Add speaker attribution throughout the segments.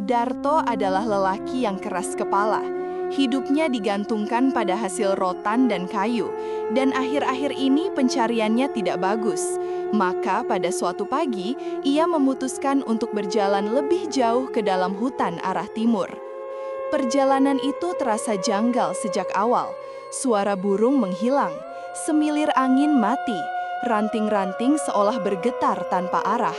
Speaker 1: Darto adalah lelaki yang keras kepala. Hidupnya digantungkan pada hasil rotan dan kayu, dan akhir-akhir ini pencariannya tidak bagus. Maka pada suatu pagi, ia memutuskan untuk berjalan lebih jauh ke dalam hutan arah timur. Perjalanan itu terasa janggal sejak awal. Suara burung menghilang, semilir angin mati, ranting-ranting seolah bergetar tanpa arah.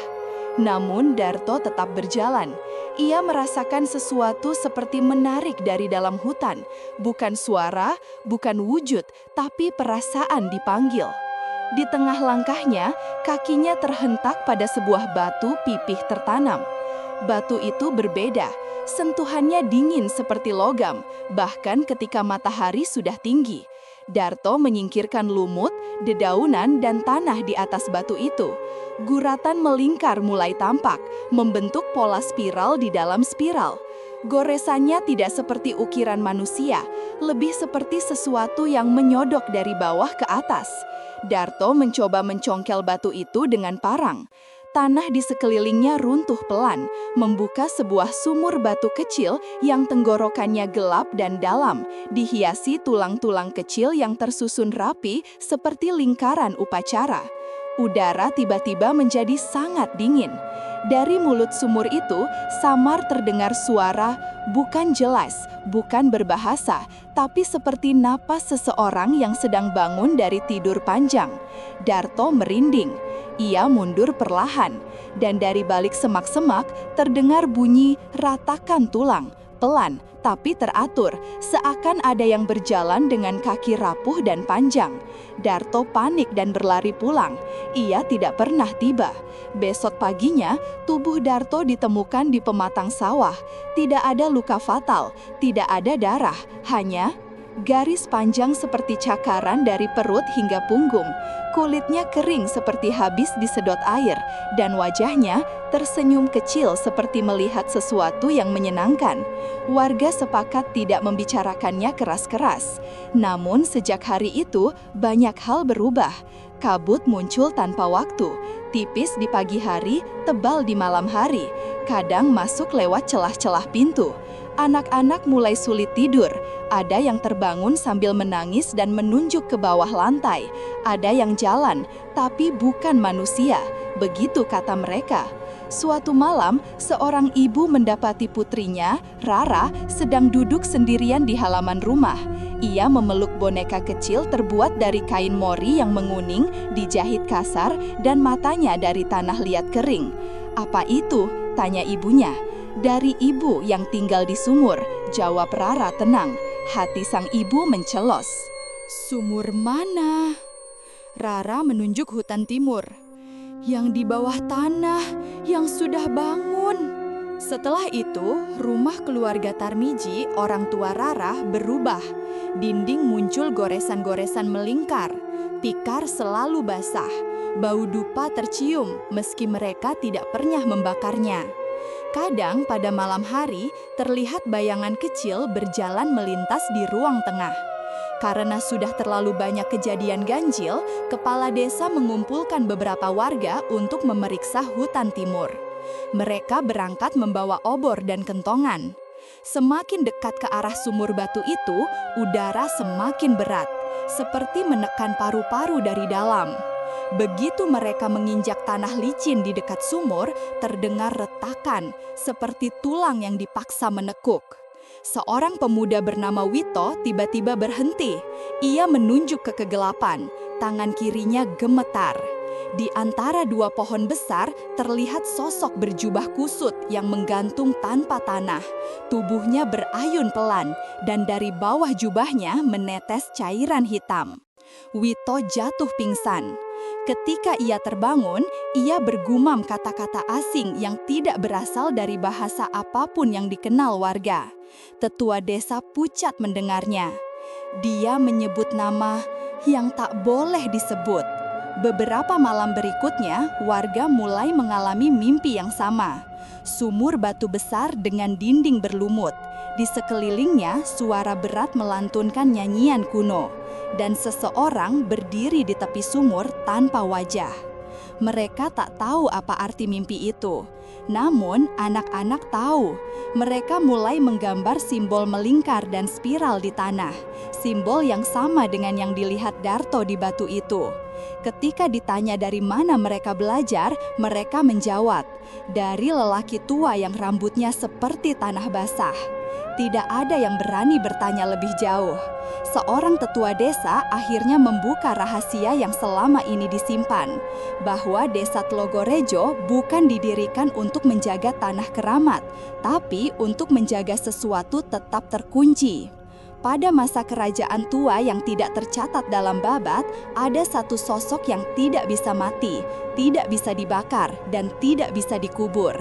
Speaker 1: Namun Darto tetap berjalan. Ia merasakan sesuatu seperti menarik dari dalam hutan. Bukan suara, bukan wujud, tapi perasaan dipanggil. Di tengah langkahnya, kakinya terhentak pada sebuah batu pipih tertanam. Batu itu berbeda, sentuhannya dingin seperti logam, bahkan ketika matahari sudah tinggi. Darto menyingkirkan lumut, dedaunan, dan tanah di atas batu itu. Guratan melingkar mulai tampak, membentuk pola spiral di dalam spiral. Goresannya tidak seperti ukiran manusia, lebih seperti sesuatu yang menyodok dari bawah ke atas. Darto mencoba mencongkel batu itu dengan parang. Tanah di sekelilingnya runtuh pelan, membuka sebuah sumur batu kecil yang tenggorokannya gelap dan dalam, dihiasi tulang-tulang kecil yang tersusun rapi seperti lingkaran upacara. Udara tiba-tiba menjadi sangat dingin. Dari mulut sumur itu, samar terdengar suara, bukan jelas, bukan berbahasa, tapi seperti napas seseorang yang sedang bangun dari tidur panjang. Darto merinding. Ia mundur perlahan, dan dari balik semak-semak terdengar bunyi ratakan tulang, pelan tapi teratur, seakan ada yang berjalan dengan kaki rapuh dan panjang. Darto panik dan berlari pulang. Ia tidak pernah tiba. Besok paginya, tubuh Darto ditemukan di pematang sawah. Tidak ada luka fatal, tidak ada darah, hanya garis panjang seperti cakaran dari perut hingga punggung. Kulitnya kering seperti habis disedot air, dan wajahnya tersenyum kecil seperti melihat sesuatu yang menyenangkan. Warga sepakat tidak membicarakannya keras-keras. Namun sejak hari itu, banyak hal berubah. Kabut muncul tanpa waktu, tipis di pagi hari, tebal di malam hari. Kadang masuk lewat celah-celah pintu. Anak-anak mulai sulit tidur. Ada yang terbangun sambil menangis dan menunjuk ke bawah lantai. Ada yang jalan, tapi bukan manusia. Begitu kata mereka. Suatu malam, seorang ibu mendapati putrinya, Rara, sedang duduk sendirian di halaman rumah. Ia memeluk boneka kecil terbuat dari kain mori yang menguning, dijahit kasar, dan matanya dari tanah liat kering. "Apa itu?" tanya ibunya. "Dari ibu yang tinggal di sumur," jawab Rara tenang. Hati sang ibu mencelos. "Sumur mana?" Rara menunjuk hutan timur. "Yang di bawah tanah, yang sudah bangun." Setelah itu, rumah keluarga Tarmiji, orang tua Rara, berubah. Dinding muncul goresan-goresan melingkar. Tikar selalu basah. Bau dupa tercium meski mereka tidak pernah membakarnya. Kadang pada malam hari, terlihat bayangan kecil berjalan melintas di ruang tengah. Karena sudah terlalu banyak kejadian ganjil, kepala desa mengumpulkan beberapa warga untuk memeriksa hutan timur. Mereka berangkat membawa obor dan kentongan. Semakin dekat ke arah sumur batu itu, udara semakin berat, seperti menekan paru-paru dari dalam. Begitu mereka menginjak tanah licin di dekat sumur, terdengar retakan, seperti tulang yang dipaksa menekuk. Seorang pemuda bernama Wito tiba-tiba berhenti. Ia menunjuk ke kegelapan, tangan kirinya gemetar. Di antara dua pohon besar, terlihat sosok berjubah kusut yang menggantung tanpa tanah. Tubuhnya berayun pelan, dan dari bawah jubahnya menetes cairan hitam. Wito jatuh pingsan. Ketika ia terbangun, ia bergumam kata-kata asing yang tidak berasal dari bahasa apapun yang dikenal warga. Tetua desa pucat mendengarnya. Dia menyebut nama yang tak boleh disebut. Beberapa malam berikutnya, warga mulai mengalami mimpi yang sama. Sumur batu besar dengan dinding berlumut. Di sekelilingnya, suara berat melantunkan nyanyian kuno. Dan seseorang berdiri di tepi sumur tanpa wajah. Mereka tak tahu apa arti mimpi itu. Namun, anak-anak tahu. Mereka mulai menggambar simbol melingkar dan spiral di tanah. Simbol yang sama dengan yang dilihat Darto di batu itu. Ketika ditanya dari mana mereka belajar, mereka menjawab, dari lelaki tua yang rambutnya seperti tanah basah. Tidak ada yang berani bertanya lebih jauh. Seorang tetua desa akhirnya membuka rahasia yang selama ini disimpan, bahwa desa Tlogorejo bukan didirikan untuk menjaga tanah keramat, tapi untuk menjaga sesuatu tetap terkunci. Pada masa kerajaan tua yang tidak tercatat dalam Babat, ada satu sosok yang tidak bisa mati, tidak bisa dibakar, dan tidak bisa dikubur.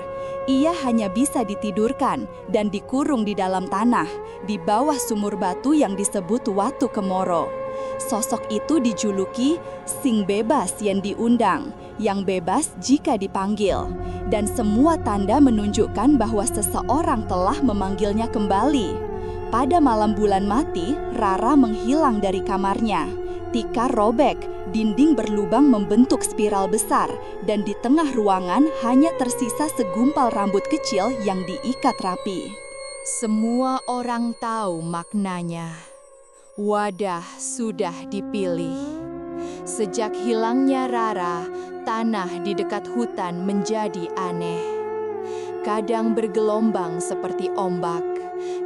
Speaker 1: Ia hanya bisa ditidurkan dan dikurung di dalam tanah, di bawah sumur batu yang disebut Watu Kemoro. Sosok itu dijuluki Sing Bebas yang diundang, yang bebas jika dipanggil. Dan semua tanda menunjukkan bahwa seseorang telah memanggilnya kembali. Pada malam bulan mati, Rara menghilang dari kamarnya. Tikar robek, dinding berlubang membentuk spiral besar, dan di tengah ruangan hanya tersisa segumpal rambut kecil yang diikat rapi. Semua orang tahu maknanya. Wadah sudah dipilih. Sejak hilangnya Rara, tanah di dekat hutan menjadi aneh. Kadang bergelombang seperti ombak.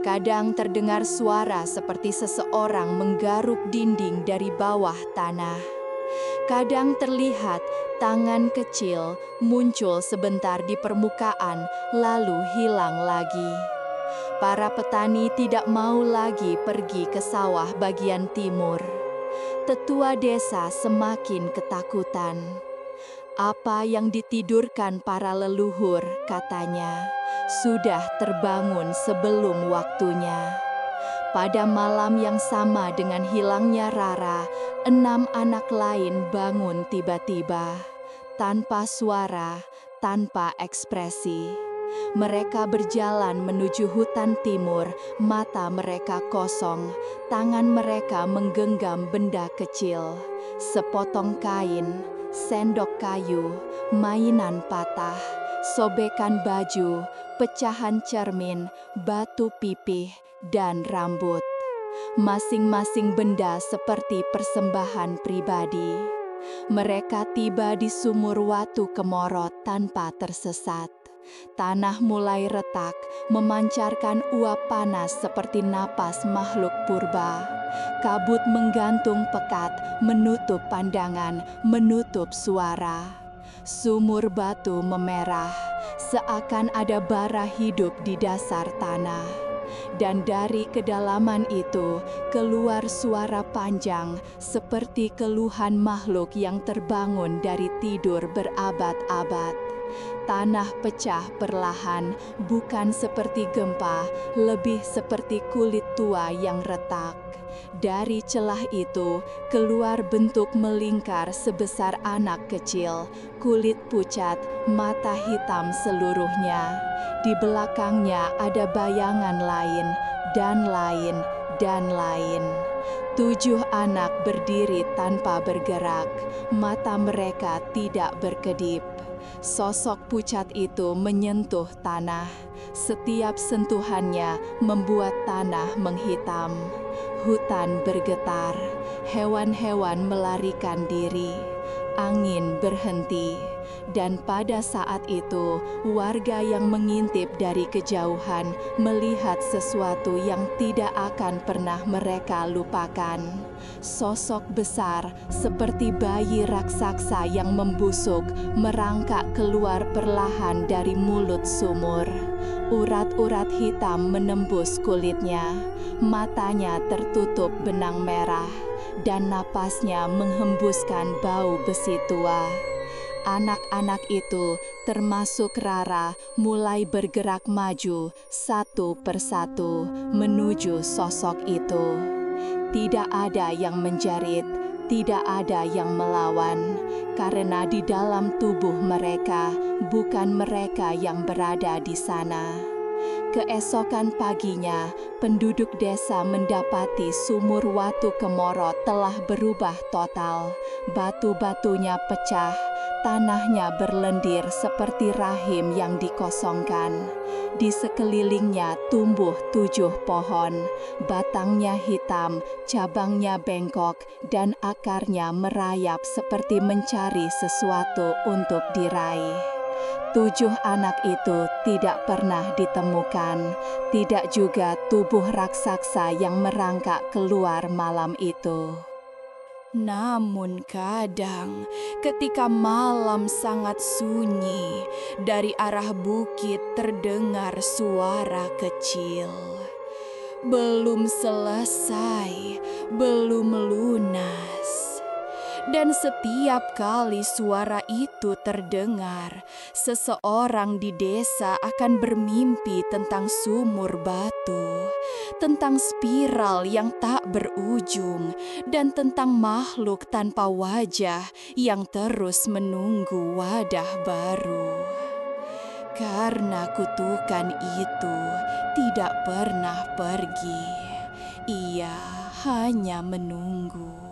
Speaker 1: Kadang terdengar suara seperti seseorang menggaruk dinding dari bawah tanah. Kadang terlihat tangan kecil muncul sebentar di permukaan, lalu hilang lagi. Para petani tidak mau lagi pergi ke sawah bagian timur. Tetua desa semakin ketakutan. Apa yang ditidurkan para leluhur, katanya, sudah terbangun sebelum waktunya. Pada malam yang sama dengan hilangnya Rara, 6 anak lain bangun tiba-tiba, tanpa suara, tanpa ekspresi. Mereka berjalan menuju hutan timur, mata mereka kosong, tangan mereka menggenggam benda kecil, sepotong kain, sendok kayu, mainan patah, sobekan baju, pecahan cermin, batu pipih, dan rambut. Masing-masing benda seperti persembahan pribadi. Mereka tiba di sumur Watu Kemoro tanpa tersesat. Tanah mulai retak, memancarkan uap panas seperti napas makhluk purba. Kabut menggantung pekat, menutup pandangan, menutup suara. Sumur batu memerah, seakan ada bara hidup di dasar tanah. Dan dari kedalaman itu keluar suara panjang seperti keluhan makhluk yang terbangun dari tidur berabad-abad. Tanah pecah perlahan, bukan seperti gempa, lebih seperti kulit tua yang retak. Dari celah itu keluar bentuk melingkar sebesar anak kecil, kulit pucat, mata hitam seluruhnya. Di belakangnya ada bayangan lain, dan lain, dan lain. 7 anak berdiri tanpa bergerak, mata mereka tidak berkedip. Sosok pucat itu menyentuh tanah. Setiap sentuhannya membuat tanah menghitam. Hutan bergetar, hewan-hewan melarikan diri, angin berhenti, dan pada saat itu warga yang mengintip dari kejauhan melihat sesuatu yang tidak akan pernah mereka lupakan. Sosok besar seperti bayi raksasa yang membusuk merangkak keluar perlahan dari mulut sumur. Urat-urat hitam menembus kulitnya, matanya tertutup benang merah, dan napasnya menghembuskan bau besi tua. Anak-anak itu, termasuk Rara, mulai bergerak maju satu persatu menuju sosok itu. Tidak ada yang menjerit, tidak ada yang melawan, karena di dalam tubuh mereka bukan mereka yang berada di sana. Keesokan paginya, penduduk desa mendapati sumur Watu Kemoro telah berubah total. Batu-batunya pecah, Tanahnya berlendir seperti rahim yang dikosongkan. Di sekelilingnya tumbuh 7 pohon, batangnya hitam, cabangnya bengkok, dan akarnya merayap seperti mencari sesuatu untuk diraih. 7 anak itu tidak pernah ditemukan, tidak juga tubuh raksasa yang merangkak keluar malam itu. Namun kadang ketika malam sangat sunyi, dari arah bukit terdengar suara kecil. Belum selesai, belum lunas. Dan setiap kali suara itu terdengar, seseorang di desa akan bermimpi tentang sumur batu, tentang spiral yang tak berujung, dan tentang makhluk tanpa wajah yang terus menunggu wadah baru. Karena kutukan itu tidak pernah pergi, ia hanya menunggu.